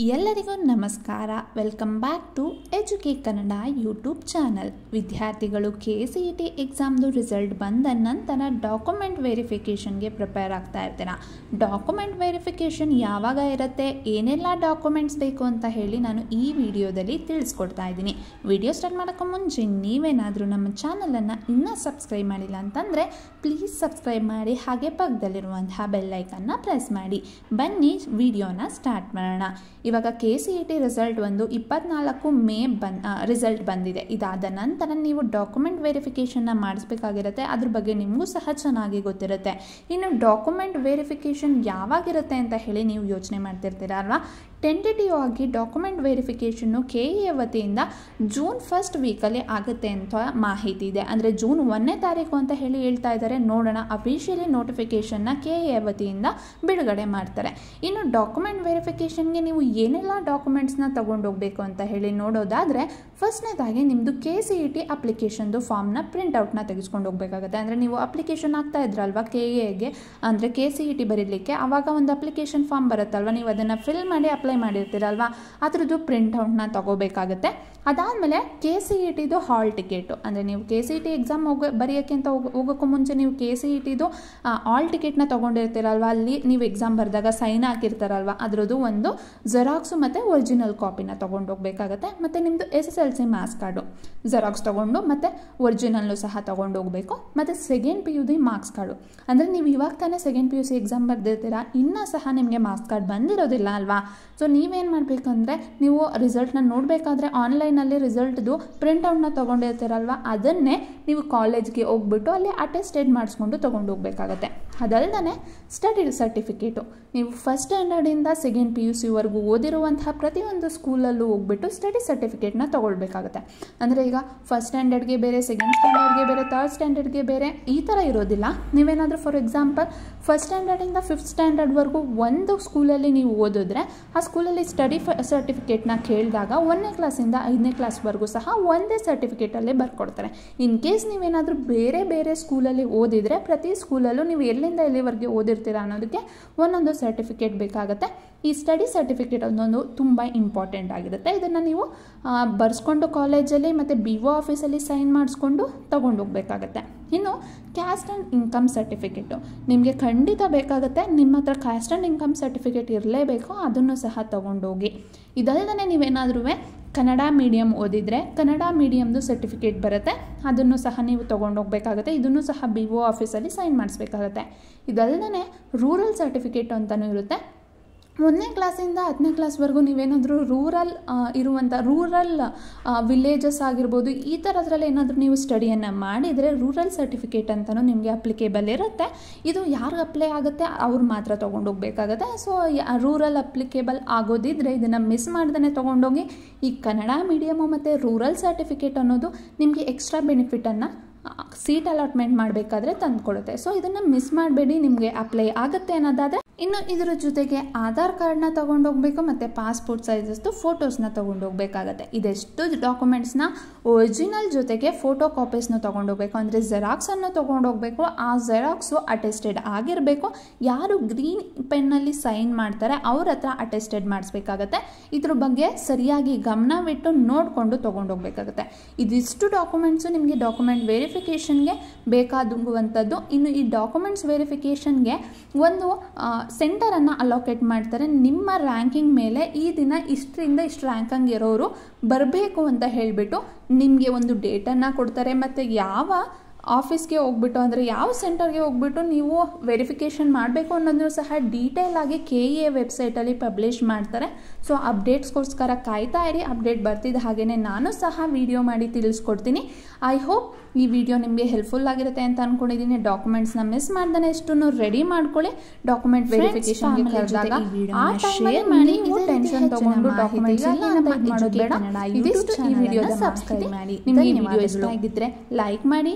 ಎಲ್ಲರಿಗೂ ನಮಸ್ಕಾರ. Welcome back to ಎಜುಕೇ ಕನ್ನಡ ಯೂಟ್ಯೂಬ್ ಚಾನಲ್. ವಿದ್ಯಾರ್ಥಿಗಳು KCET ಎಕ್ಸಾಮ್ದು ರಿಸಲ್ಟ್ ಬಂದ ನಂತರ ಡಾಕ್ಯುಮೆಂಟ್ ವೆರಿಫಿಕೇಷನ್ಗೆ ಪ್ರಿಪೇರ್ ಆಗ್ತಾ ಇರ್ತೀರಾ. ಡಾಕ್ಯುಮೆಂಟ್ ವೆರಿಫಿಕೇಷನ್ ಯಾವಾಗ ಇರುತ್ತೆ, ಏನೆಲ್ಲ ಡಾಕ್ಯುಮೆಂಟ್ಸ್ ಬೇಕು ಅಂತ ಹೇಳಿ ನಾನು ಈ ವಿಡಿಯೋದಲ್ಲಿ ತಿಳಿಸ್ಕೊಡ್ತಾ ಇದ್ದೀನಿ. ವಿಡಿಯೋ ಸ್ಟಾರ್ಟ್ ಮಾಡೋಕ್ಕೂ ಮುಂಚೆ ನೀವೇನಾದರೂ ನಮ್ಮ ಚಾನಲನ್ನು ಇನ್ನೂ ಸಬ್ಸ್ಕ್ರೈಬ್ ಮಾಡಿಲ್ಲ ಅಂತಂದರೆ ಪ್ಲೀಸ್ ಸಬ್ಸ್ಕ್ರೈಬ್ ಮಾಡಿ, ಹಾಗೆ ಪಕ್ಕದಲ್ಲಿರುವಂತಹ ಬೆಲ್ಲೈಕನ್ನ ಪ್ರೆಸ್ ಮಾಡಿ. ಬನ್ನಿ ವಿಡಿಯೋನ ಸ್ಟಾರ್ಟ್ ಮಾಡೋಣ. ಇವಾಗ KCET ರಿಸಲ್ಟ್ ಒಂದು 24 ಮೇ ರಿಸಲ್ಟ್ ಬಂದಿದೆ. ಇದಾದ ನಂತರ ನೀವು ಡಾಕ್ಯುಮೆಂಟ್ ವೆರಿಫಿಕೇಷನ್ನ ಮಾಡಿಸ್ಬೇಕಾಗಿರುತ್ತೆ. ಅದ್ರ ಬಗ್ಗೆ ನಿಮಗೂ ಸಹ ಚೆನ್ನಾಗಿ ಗೊತ್ತಿರುತ್ತೆ. ಇನ್ನು ಡಾಕ್ಯುಮೆಂಟ್ ವೆರಿಫಿಕೇಷನ್ ಯಾವಾಗಿರುತ್ತೆ ಅಂತ ಹೇಳಿ ನೀವು ಯೋಚನೆ ಮಾಡ್ತಿರ್ತೀರ ಅಲ್ವಾ. ಟೆಂಟೇಟಿವ್ ಆಗಿ ಡಾಕ್ಯುಮೆಂಟ್ ವೆರಿಫಿಕೇಷನ್ನು KEA ವತಿಯಿಂದ ಜೂನ್ 1st ವೀಕಲ್ಲಿ ಆಗುತ್ತೆ ಅಂತ ಮಾಹಿತಿ ಇದೆ. ಅಂದರೆ ಜೂನ್ 1ನೇ ತಾರೀಕು ಅಂತ ಹೇಳಿ ಹೇಳ್ತಾ ಇದ್ದಾರೆ. ನೋಡೋಣ, ಅಫಿಷಿಯಲಿ ನೋಟಿಫಿಕೇಷನ್ನ KEA ವತಿಯಿಂದ ಬಿಡುಗಡೆ ಮಾಡ್ತಾರೆ. ಇನ್ನು ಡಾಕ್ಯುಮೆಂಟ್ ವೆರಿಫಿಕೇಷನ್ಗೆ ನೀವು ಏನೆಲ್ಲ ಡಾಕ್ಯುಮೆಂಟ್ಸ್ನ ತೊಗೊಂಡೋಗ್ಬೇಕು ಅಂತ ಹೇಳಿ ನೋಡೋದಾದರೆ, ಫಸ್ಟ್ನೇದಾಗಿ ನಿಮ್ಮದು KCET ಅಪ್ಲಿಕೇಶನ್ದು ಫಾರ್ಮ್ನ ಪ್ರಿಂಟೌಟ್ನ ತೆಗೆಸ್ಕೊಂಡು ಹೋಗಬೇಕಾಗುತ್ತೆ. ಅಂದರೆ ನೀವು ಅಪ್ಲಿಕೇಶನ್ ಆಗ್ತಾ ಇದ್ರಲ್ವ KEAಗೆ, ಅಂದರೆ KCET ಬರೀಲಿಕ್ಕೆ, ಆವಾಗ ಒಂದು ಅಪ್ಲಿಕೇಶನ್ ಫಾರ್ಮ್ ಬರುತ್ತಲ್ವ, ನೀವು ಅದನ್ನು ಫಿಲ್ ಮಾಡಿ ಅಪ್ಲೈ ಮಾಡಿರ್ತೀರಲ್ವ, ಅದ್ರದ್ದು ಪ್ರಿಂಟೌಟ್ನ ತೊಗೋಬೇಕಾಗುತ್ತೆ. ಅದಾದಮೇಲೆ KCETದು ಹಾಲ್ ಟಿಕೆಟು, ಅಂದರೆ ನೀವು KCET ಎಕ್ಸಾಮ್ ಬರೆಯೋಕ್ಕೆ ಅಂತ ಹೋಗೋಕ್ಕೂ ಮುಂಚೆ ನೀವು KCETದು ಹಾಲ್ ಟಿಕೆಟ್ನ ತೊಗೊಂಡಿರ್ತೀರಲ್ವ, ಅಲ್ಲಿ ನೀವು ಎಕ್ಸಾಮ್ ಬರೆದಾಗ ಸೈನ್ ಹಾಕಿರ್ತಾರಲ್ವ, ಅದರದ್ದು ಒಂದು ಜೆರಾಕ್ಸು ಮತ್ತು ಒರಿಜಿನಲ್ ಕಾಪಿನ ತೊಗೊಂಡೋಗ್ಬೇಕಾಗತ್ತೆ. ಮತ್ತು ನಿಮ್ಮದು SSLC ಮಾರ್ಕ್ಸ್ ಕಾರ್ಡು ಜೆರಾಕ್ಸ್ ತೊಗೊಂಡು ಮತ್ತು ಒರಿಜಿನಲ್ಲು ಸಹ ತೊಗೊಂಡು ಹೋಗಬೇಕು. ಮತ್ತು ಸೆಕೆಂಡ್ PUD ಮಾರ್ಕ್ಸ್ ಕಾರ್ಡು, ಅಂದರೆ ನೀವು ಇವಾಗ ತಾನೇ ಸೆಕೆಂಡ್ PUC ಎಕ್ಸಾಮ್ ಬರೆದಿರ್ತೀರ, ಇನ್ನೂ ಸಹ ನಿಮಗೆ ಮಾರ್ಕ್ಸ್ ಕಾರ್ಡ್ ಬಂದಿರೋದಿಲ್ಲ ಅಲ್ವಾ. ಸೊ ನೀವೇನು ಮಾಡಬೇಕಂದ್ರೆ, ನೀವು ರಿಸಲ್ಟ್ನ ನೋಡಬೇಕಾದ್ರೆ ಆನ್ಲೈನಲ್ಲಿ ರಿಸಲ್ಟ್ದು ಪ್ರಿಂಟೌಟ್ನ ತೊಗೊಂಡಿರ್ತೀರಲ್ವ, ಅದನ್ನೇ ನೀವು ಕಾಲೇಜ್ಗೆ ಹೋಗ್ಬಿಟ್ಟು ಅಲ್ಲಿ ಅಟೆಸ್ಟೆಡ್ ಮಾಡಿಸ್ಕೊಂಡು ತೊಗೊಂಡು ಹೋಗಬೇಕಾಗತ್ತೆ. ಅದಲ್ಲದೆ ಸ್ಟಡಿ ಸರ್ಟಿಫಿಕೇಟು, ನೀವು ಫಸ್ಟ್ ಸ್ಟ್ಯಾಂಡರ್ಡಿಂದ ಸೆಕೆಂಡ್ PUCವರೆಗೂ ಓದಿರುವಂತಹ ಪ್ರತಿಯೊಂದು ಸ್ಕೂಲಲ್ಲೂ ಹೋಗ್ಬಿಟ್ಟು ಸ್ಟಡಿ ಸರ್ಟಿಫಿಕೇಟ್ನ ತೊಗೊಳ್ಬೇಕಾಗುತ್ತೆ. ಅಂದರೆ ಈಗ ಫಸ್ಟ್ ಸ್ಟ್ಯಾಂಡರ್ಡ್ಗೆ ಬೇರೆ, ಸೆಕೆಂಡ್ ಸ್ಟ್ಯಾಂಡರ್ಡ್ಗೆ ಬೇರೆ, ಥರ್ಡ್ ಸ್ಟ್ಯಾಂಡರ್ಡ್ಗೆ ಬೇರೆ, ಈ ಥರ ಇರೋದಿಲ್ಲ. ನೀವೇನಾದರೂ ಫಾರ್ ಎಕ್ಸಾಂಪಲ್ ಫಸ್ಟ್ ಸ್ಟ್ಯಾಂಡರ್ಡಿಂದ 5th ಸ್ಟ್ಯಾಂಡರ್ಡ್ವರೆಗೂ ಒಂದು ಸ್ಕೂಲಲ್ಲಿ ನೀವು ಓದಿದ್ರೆ, ಆ ಸ್ಕೂಲಲ್ಲಿ ಸ್ಟಡಿ ಸರ್ಟಿಫಿಕೇಟ್ನ ಕೇಳಿದಾಗ 1ನೇ ಕ್ಲಾಸಿಂದ 5ನೇ ಕ್ಲಾಸ್ವರೆಗೂ ಸಹ ಒಂದೇ ಸರ್ಟಿಫಿಕೇಟಲ್ಲೇ ಬರ್ಕೊಡ್ತಾರೆ. ಇನ್ ಕೇಸ್ ನೀವೇನಾದರೂ ಬೇರೆ ಬೇರೆ ಸ್ಕೂಲಲ್ಲಿ ಓದಿದರೆ, ಪ್ರತಿ ಸ್ಕೂಲಲ್ಲೂ ನೀವು ಎಲ್ಲಿಂದ ಎಲ್ಲಿವರೆಗೆ ಓದಿರ್ತೀರ ಅನ್ನೋದಕ್ಕೆ ಒಂದೊಂದು ಸರ್ಟಿಫಿಕೇಟ್ ಬೇಕಾಗುತ್ತೆ. ಈ ಸ್ಟಡಿ ಸರ್ಟಿಫಿಕೇಟ್ ಒಂದೊಂದು ತುಂಬ ಇಂಪಾರ್ಟೆಂಟ್ ಆಗಿರುತ್ತೆ. ಇದನ್ನು ನೀವು ಬರ್ಸ್ಕೊಂಡು ಕಾಲೇಜಲ್ಲಿ ಮತ್ತು BO ಆಫೀಸಲ್ಲಿ ಸೈನ್ ಮಾಡಿಸ್ಕೊಂಡು ತೊಗೊಂಡು ಹೋಗಬೇಕಾಗತ್ತೆ. ಇನ್ನು ಕ್ಯಾಸ್ಟ್ ಆ್ಯಂಡ್ ಇನ್ಕಮ್ ಸರ್ಟಿಫಿಕೇಟು ನಿಮಗೆ ಖಂಡಿತ ಬೇಕಾಗುತ್ತೆ. ನಿಮ್ಮ ಹತ್ರ ಕ್ಯಾಸ್ಟ್ ಆ್ಯಂಡ್ ಇನ್ಕಮ್ ಸರ್ಟಿಫಿಕೇಟ್ ಇರಲೇಬೇಕು, ಅದನ್ನು ಸಹ ತೊಗೊಂಡೋಗಿ. ಇದಲ್ಲದೆ ನೀವೇನಾದ್ರೂ ಕನ್ನಡ ಮೀಡಿಯಮ್ ಓದಿದರೆ ಕನ್ನಡ ಮೀಡಿಯಮ್ದು ಸರ್ಟಿಫಿಕೇಟ್ ಬರುತ್ತೆ, ಅದನ್ನು ಸಹ ನೀವು ತೊಗೊಂಡೋಗ್ಬೇಕಾಗುತ್ತೆ. ಇದನ್ನು ಸಹ BO ಆಫೀಸಲ್ಲಿ ಸೈನ್ ಮಾಡಿಸ್ಬೇಕಾಗತ್ತೆ. ಇದಲ್ಲದೆ ರೂರಲ್ ಸರ್ಟಿಫಿಕೇಟ್ ಅಂತಲೂ ಇರುತ್ತೆ. 1ನೇ ಕ್ಲಾಸಿಂದ 10ನೇ ಕ್ಲಾಸ್ವರೆಗೂ ನೀವೇನಾದರೂ ರೂರಲ್ ವಿಲೇಜಸ್ ಆಗಿರ್ಬೋದು, ಈ ಥರದ್ರಲ್ಲಿ ಏನಾದರೂ ನೀವು ಸ್ಟಡಿಯನ್ನು ಮಾಡಿದರೆ ರೂರಲ್ ಸರ್ಟಿಫಿಕೇಟ್ ಅಂತಲೂ ನಿಮಗೆ ಅಪ್ಲಿಕೇಬಲ್ ಇರುತ್ತೆ. ಇದು ಯಾರಿಗೆ ಅಪ್ಲೈ ಆಗುತ್ತೆ ಅವ್ರು ಮಾತ್ರ ತೊಗೊಂಡೋಗ್ಬೇಕಾಗತ್ತೆ. ಸೊ ರೂರಲ್ ಅಪ್ಲಿಕೇಬಲ್ ಆಗೋದಿದ್ರೆ ಇದನ್ನು ಮಿಸ್ ಮಾಡ್ದೇ ತೊಗೊಂಡೋಗಿ. ಈ ಕನ್ನಡ ಮೀಡಿಯಮು ಮತ್ತು ರೂರಲ್ ಸರ್ಟಿಫಿಕೇಟ್ ಅನ್ನೋದು ನಿಮಗೆ ಎಕ್ಸ್ಟ್ರಾ ಬೆನಿಫಿಟನ್ನು ಸೀಟ್ ಅಲಾಟ್ಮೆಂಟ್ ಮಾಡಬೇಕಾದ್ರೆ ತಂದುಕೊಡುತ್ತೆ. ಸೊ ಇದನ್ನು ಮಿಸ್ ಮಾಡಬೇಡಿ, ನಿಮಗೆ ಅಪ್ಲೈ ಆಗುತ್ತೆ ಅನ್ನೋದಾದರೆ. ಇನ್ನು ಇದರ ಜೊತೆಗೆ ಆಧಾರ್ ಕಾರ್ಡ್ನ ತೊಗೊಂಡೋಗ್ಬೇಕು ಮತ್ತು ಪಾಸ್ಪೋರ್ಟ್ ಸೈಜಸ್ದು ಫೋಟೋಸ್ನ ತೊಗೊಂಡೋಗ್ಬೇಕಾಗತ್ತೆ. ಇದೆಷ್ಟು ಡಾಕ್ಯುಮೆಂಟ್ಸ್ನ ಒರಿಜಿನಲ್ ಜೊತೆಗೆ ಫೋಟೋ ಕಾಪೀಸ್ನ ತೊಗೊಂಡೋಗ್ಬೇಕು. ಅಂದರೆ ಜೆರಾಕ್ಸನ್ನು ತೊಗೊಂಡೋಗ್ಬೇಕು. ಆ ಜೆರಾಕ್ಸು ಅಟೆಸ್ಟೆಡ್ ಆಗಿರಬೇಕು. ಯಾರು ಗ್ರೀನ್ ಪೆನ್ನಲ್ಲಿ ಸೈನ್ ಮಾಡ್ತಾರೆ ಅವ್ರ ಹತ್ರ ಅಟೆಸ್ಟೆಡ್ ಮಾಡಿಸ್ಬೇಕಾಗತ್ತೆ. ಇದ್ರ ಬಗ್ಗೆ ಸರಿಯಾಗಿ ಗಮನವಿಟ್ಟು ನೋಡಿಕೊಂಡು ತೊಗೊಂಡೋಗ್ಬೇಕಾಗತ್ತೆ. ಇದಿಷ್ಟು ಡಾಕ್ಯುಮೆಂಟ್ಸು ನಿಮಗೆ ಡಾಕ್ಯುಮೆಂಟ್ ವೆರಿಫಿಕೇಷನ್ಗೆ ಬೇಕಾಗುವಂಥದ್ದು. ಇನ್ನು ಈ ಡಾಕ್ಯುಮೆಂಟ್ಸ್ ವೆರಿಫಿಕೇಷನ್ಗೆ ಒಂದು ಸೆಂಟರನ್ನು ಅಲೋಕೇಟ್ ಮಾಡ್ತಾರೆ. ನಿಮ್ಮ ರ್ಯಾಂಕಿಂಗ್ ಮೇಲೆ ಈ ದಿನ ಇಷ್ಟರಿಂದ ಇಷ್ಟು ರ್ಯಾಂಕಿಂಗ್ ಇರೋರು ಬರಬೇಕು ಅಂತ ಹೇಳಿಬಿಟ್ಟು ನಿಮಗೆ ಒಂದು ಡೇಟನ್ನು ಕೊಡ್ತಾರೆ. ಮತ್ತು ಯಾವ ಆಫೀಸ್ಗೆ ಹೋಗ್ಬಿಟ್ಟು, ಅಂದರೆ ಯಾವ ಸೆಂಟರ್ಗೆ ಹೋಗ್ಬಿಟ್ಟು ನೀವು ವೆರಿಫಿಕೇಷನ್ ಮಾಡಬೇಕು ಅನ್ನೋದನ್ನು ಸಹ ಡೀಟೇಲ್ ಆಗಿ KEA ವೆಬ್ಸೈಟಲ್ಲಿ ಪಬ್ಲಿಷ್ ಮಾಡ್ತಾರೆ. ಸೊ ಅಪ್ಡೇಟ್ಸ್ಗೋಸ್ಕರ ಕಾಯ್ತಾ ಇರಿ. ಅಪ್ಡೇಟ್ ಬರ್ತಿದ್ದ ಹಾಗೆಯೇ ನಾನು ಸಹ ವಿಡಿಯೋ ಮಾಡಿ ತಿಳಿಸ್ಕೊಡ್ತೀನಿ. ಐ ಹೋಪ್ ಈ ವಿಡಿಯೋ ನಿಮಗೆ ಹೆಲ್ಪ್ಫುಲ್ ಆಗಿರುತ್ತೆ ಅಂತ ಅಂದ್ಕೊಂಡಿದ್ದೀನಿ. ಡಾಕ್ಯುಮೆಂಟ್ಸ್ನ ಮಿಸ್ ಮಾಡ್ದೇ ಇಷ್ಟನ್ನು ರೆಡಿ ಮಾಡ್ಕೊಳ್ಳಿ. ಡಾಕ್ಯುಮೆಂಟ್ ವೆರಿಫಿಕೇಷನ್ಗೆ ಕರೆದಾಗ ಆ ಟೈಮಲ್ಲಿ ಮಾಡಿ, ಟೆನ್ಷನ್ ತಗೊಂಡು ಡಾಕ್ಯುಮೆಂಟ್ಸ್ ಮಾಡೋದು ಬೇಡ. ಇದಿಷ್ಟು ಈ ವಿಡಿಯೋನ ಸಬ್ಸ್ಕ್ರೈಬ್ ಮಾಡಿ. ನಿಮಗೆ ಈ ವಿಡಿಯೋ ಇಷ್ಟ ಆಗಿದ್ದರೆ ಲೈಕ್ ಮಾಡಿ,